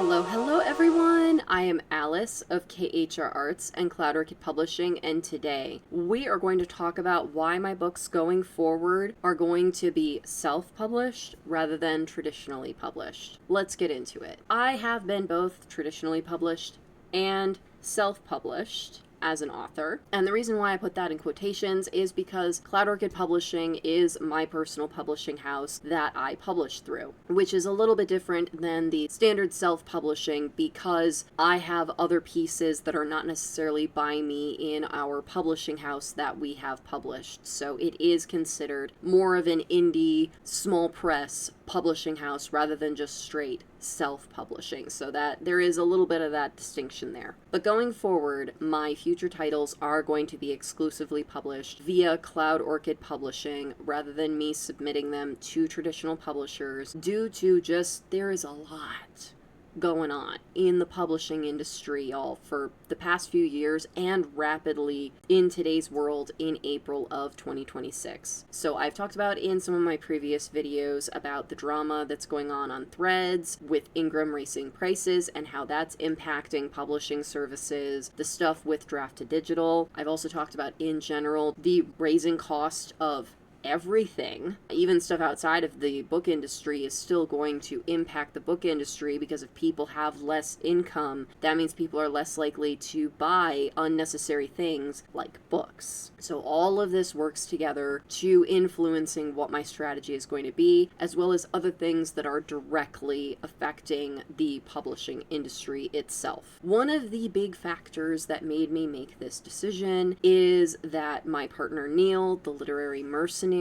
Hello everyone! I am Alice of KHR Arts and Cloud Orchid Publishing, and today we are going to talk about why my books going forward are going to be self-published rather than traditionally published. Let's get into it. I have been both traditionally published and self-published as an author. And the reason why I put that in quotations is because Cloud Orchid Publishing is my personal publishing house that I publish through, which is a little bit different than the standard self-publishing because I have other pieces that are not necessarily by me in our publishing house that we have published. So it is considered more of an indie, small press publishing house rather than just straight self-publishing, so that there is a little bit of that distinction there. But going forward, my future titles are going to be exclusively published via Cloud Orchid Publishing rather than me submitting them to traditional publishers due to just there is a lot going on in the publishing industry, y'all, for the past few years and rapidly in today's world in April of 2026. So I've talked about in some of my previous videos about the drama that's going on Threads with Ingram raising prices and how that's impacting publishing services, the stuff with draft to digital. I've also talked about in general the raising cost of everything, even stuff outside of the book industry, is still going to impact the book industry because if people have less income, that means people are less likely to buy unnecessary things like books. So all of this works together to influencing what my strategy is going to be, as well as other things that are directly affecting the publishing industry itself. One of the big factors that made me make this decision is that my partner Neil, the literary mercenary,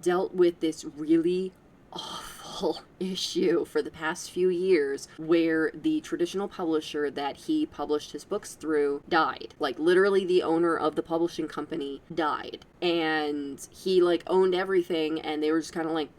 dealt with this really awful issue for the past few years where the traditional publisher that he published his books through died. Like, literally the owner of the publishing company died. And he, owned everything, and they were just kind of like,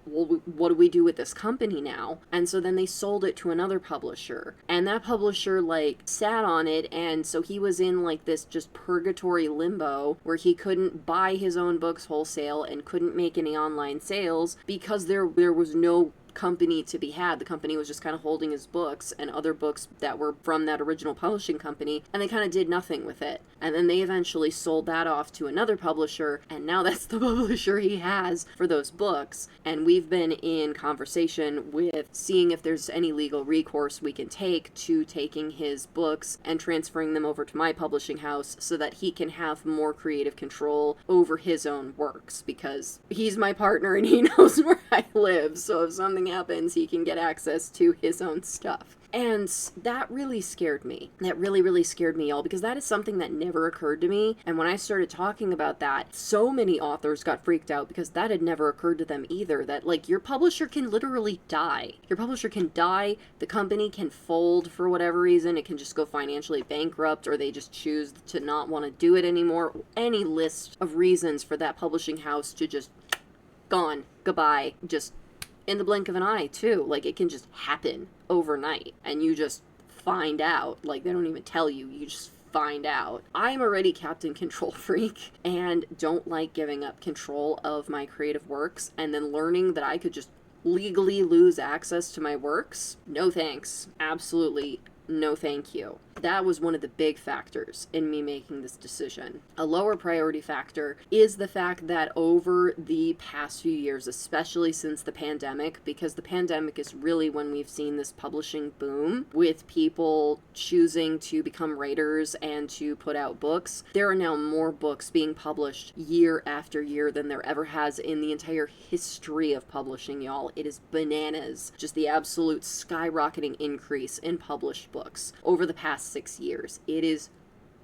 well, what do we do with this company now? And so then they sold it to another publisher, and that publisher sat on it, and so he was in this just purgatory limbo where he couldn't buy his own books wholesale and couldn't make any online sales because there was no company to be had. The company was just kind of holding his books and other books that were from that original publishing company, and they kind of did nothing with it. And then they eventually sold that off to another publisher, and now that's the publisher he has for those books. And we've been in conversation with seeing if there's any legal recourse we can take to taking his books and transferring them over to my publishing house so that he can have more creative control over his own works, because he's my partner and he knows where I live, so if something happens, he can get access to his own stuff. And that really scared me. That really scared me, y'all, because that is something that never occurred to me. And when I started talking about that, so many authors got freaked out because that had never occurred to them either. That, your publisher can literally die. Your publisher can die, the company can fold for whatever reason, it can just go financially bankrupt, or they just choose to not want to do it anymore. Any list of reasons for that publishing house to just gone, goodbye, just in the blink of an eye, too. It can just happen overnight, and you just find out. They don't even tell you, you just find out. I'm already Captain Control Freak, and don't like giving up control of my creative works, and then learning that I could just legally lose access to my works. No thanks. Absolutely no thank you. That was one of the big factors in me making this decision. A lower priority factor is the fact that over the past few years, especially since the pandemic, because the pandemic is really when we've seen this publishing boom with people choosing to become writers and to put out books, there are now more books being published year after year than there ever has in the entire history of publishing, y'all. It is bananas. Just the absolute skyrocketing increase in published books over the past 6 years. It is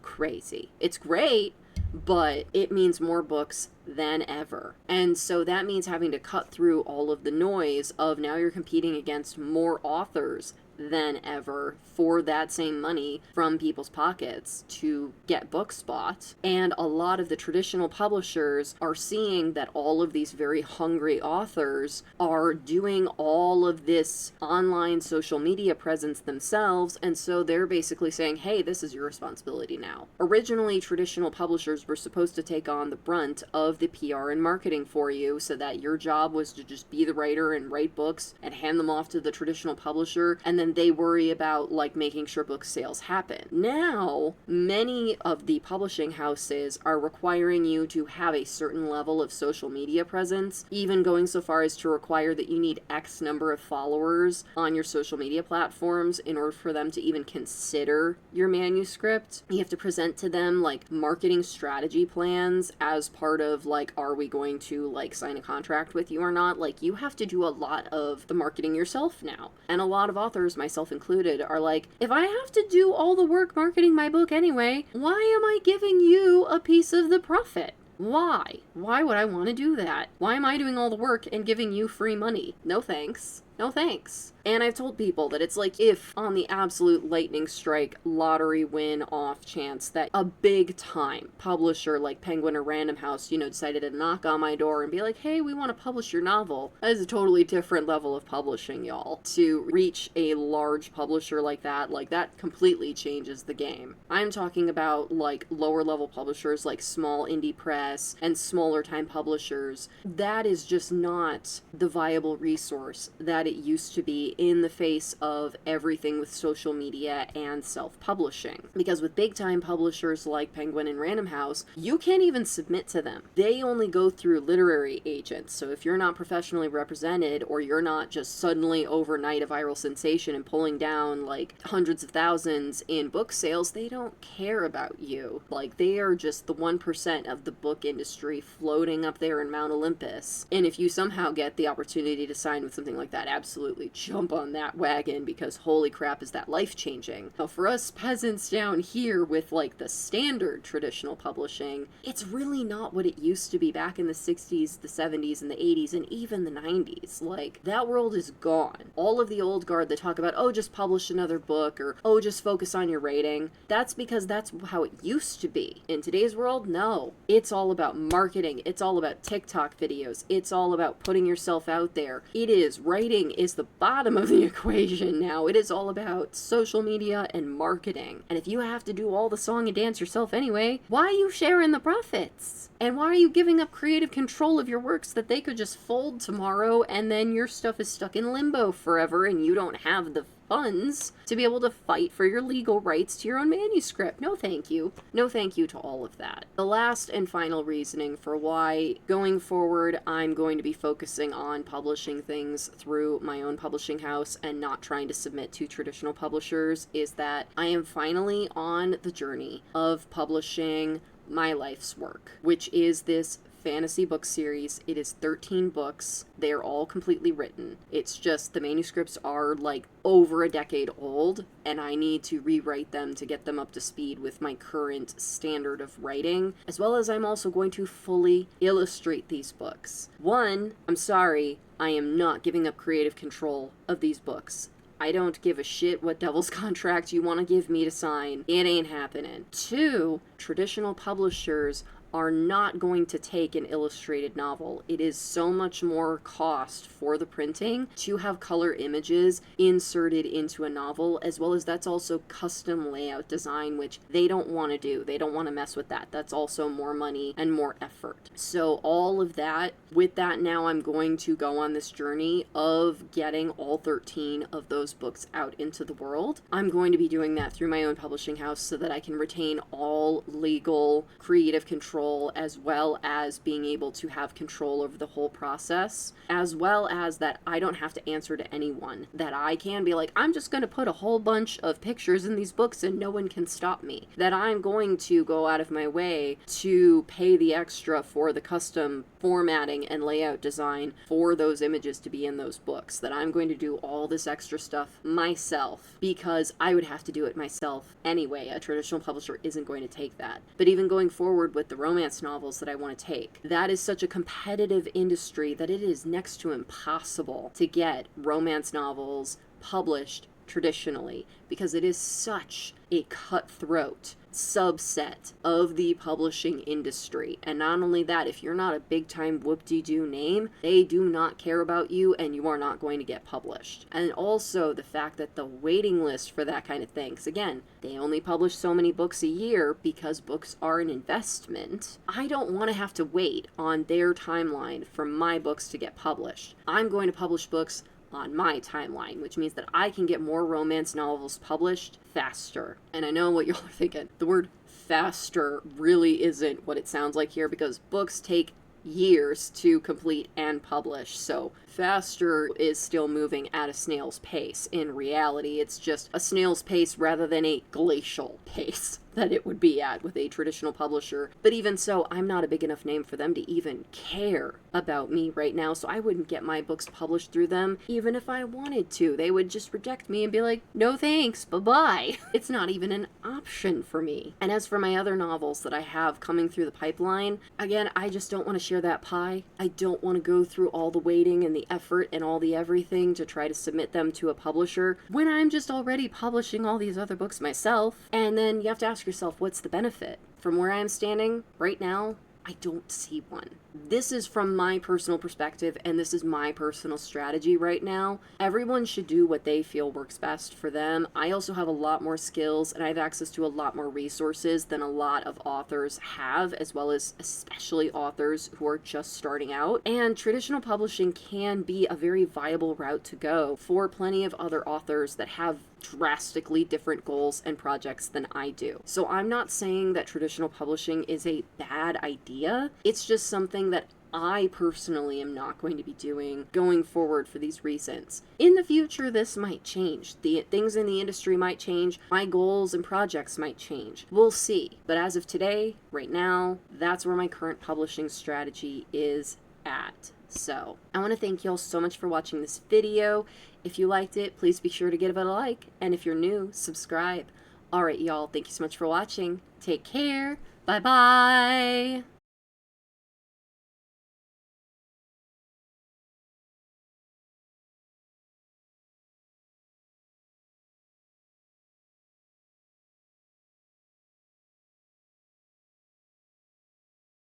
crazy. It's great, but it means more books than ever. And so that means having to cut through all of the noise of now you're competing against more authors than ever for that same money from people's pockets to get book spots. And a lot of the traditional publishers are seeing that all of these very hungry authors are doing all of this online social media presence themselves, and so they're basically saying, hey, this is your responsibility now. Originally, traditional publishers were supposed to take on the brunt of the PR and marketing for you, so that your job was to just be the writer and write books and hand them off to the traditional publisher, and then then they worry about like making sure book sales happen. Now, many of the publishing houses are requiring you to have a certain level of social media presence, even going so far as to require that you need X number of followers on your social media platforms in order for them to even consider your manuscript. You have to present to them like marketing strategy plans as part of like, are we going to like sign a contract with you or not? Like, you have to do a lot of the marketing yourself now. And a lot of authors, myself included, are like, if I have to do all the work marketing my book anyway, why am I giving you a piece of the profit? Why? Why would I want to do that? Why am I doing all the work and giving you free money? No thanks. No thanks. And I've told people that it's like, if on the absolute lightning strike lottery win off chance that a big time publisher like Penguin or Random House, decided to knock on my door and be like, hey, we want to publish your novel. That is a totally different level of publishing, y'all. To reach a large publisher like that completely changes the game. I'm talking about like lower level publishers like small indie press and smaller time publishers. That is just not the viable resource that it used to be in the face of everything with social media and self-publishing. Because with big-time publishers like Penguin and Random House, you can't even submit to them. They only go through literary agents. So if you're not professionally represented, or you're not just suddenly overnight a viral sensation and pulling down like hundreds of thousands in book sales, they don't care about you. Like, they are just the 1% of the book industry floating up there in Mount Olympus. And if you somehow get the opportunity to sign with something like that, absolutely jump on that wagon, because holy crap, is that life-changing. Now, for us peasants down here with like the standard traditional publishing, it's really not what it used to be back in the 60s, the 70s, and the 80s, and even the 90s. Like, that world is gone. All of the old guard that talk about, oh, just publish another book, or oh, just focus on your rating, that's because that's how it used to be. In today's world, no. It's all about marketing. It's all about TikTok videos. It's all about putting yourself out there. It is writing is the bottom of the equation now. It is all about social media and marketing. And if you have to do all the song and dance yourself anyway, why are you sharing the profits? And why are you giving up creative control of your works that they could just fold tomorrow, and then your stuff is stuck in limbo forever and you don't have the funds to be able to fight for your legal rights to your own manuscript? No thank you. No thank you to all of that. The last and final reasoning for why going forward I'm going to be focusing on publishing things through my own publishing house and not trying to submit to traditional publishers is that I am finally on the journey of publishing my life's work, which is this fantasy book series. It is 13 books. They are all completely written. It's just the manuscripts are like over a decade old, and I need to rewrite them to get them up to speed with my current standard of writing, as well as I'm also going to fully illustrate these books. One, I'm sorry, I am not giving up creative control of these books. I don't give a shit what devil's contract you want to give me to sign. It ain't happening. Two, traditional publishers are not going to take an illustrated novel. It is so much more cost for the printing to have color images inserted into a novel, as well as that's also custom layout design, which they don't want to do. They don't want to mess with that. That's also more money and more effort. So all of that, with that now I'm going to go on this journey of getting all 13 of those books out into the world. I'm going to be doing that through my own publishing house so that I can retain all legal creative control, as well as being able to have control over the whole process, as well as that I don't have to answer to anyone, that I can be like, I'm just going to put a whole bunch of pictures in these books and no one can stop me, that I'm going to go out of my way to pay the extra for the custom formatting and layout design for those images to be in those books, that I'm going to do all this extra stuff myself because I would have to do it myself anyway. A traditional publisher isn't going to take that. But even going forward with the romance novels that I want to take, that is such a competitive industry that it is next to impossible to get romance novels published traditionally, because it is such a cutthroat subset of the publishing industry. And not only that, if you're not a big time whoop-de-doo name, they do not care about you and you are not going to get published. And also the fact that the waiting list for that kind of thing, because again, they only publish so many books a year because books are an investment. I don't want to have to wait on their timeline for my books to get published. I'm going to publish books on my timeline, which means that I can get more romance novels published faster. And I know what y'all are thinking. The word faster really isn't what it sounds like here, because books take years to complete and publish, so faster is still moving at a snail's pace. In reality, it's just a snail's pace rather than a glacial pace that it would be at with a traditional publisher. But even so, I'm not a big enough name for them to even care about me right now, so I wouldn't get my books published through them even if I wanted to. They would just reject me and be like, no thanks, bye-bye. It's not even an option for me. And as for my other novels that I have coming through the pipeline, again, I just don't want to share that pie. I don't want to go through all the waiting and the effort and all the everything to try to submit them to a publisher when I'm just already publishing all these other books myself. And then you have to ask yourself, what's the benefit? From where I'm standing right now, I don't see one. This is from my personal perspective, and this is my personal strategy right now. Everyone should do what they feel works best for them. I also have a lot more skills, and I have access to a lot more resources than a lot of authors have, as well as especially authors who are just starting out. And traditional publishing can be a very viable route to go for plenty of other authors that have drastically different goals and projects than I do. So I'm not saying that traditional publishing is a bad idea. It's just something that I personally am not going to be doing going forward for these reasons. In the future, this might change. The things in the industry might change. My goals and projects might change. We'll see. But as of today, right now, that's where my current publishing strategy is at. So I want to thank y'all so much for watching this video. If you liked it, please be sure to give it a like. And if you're new, subscribe. Alright, y'all, thank you so much for watching. Take care. Bye-bye.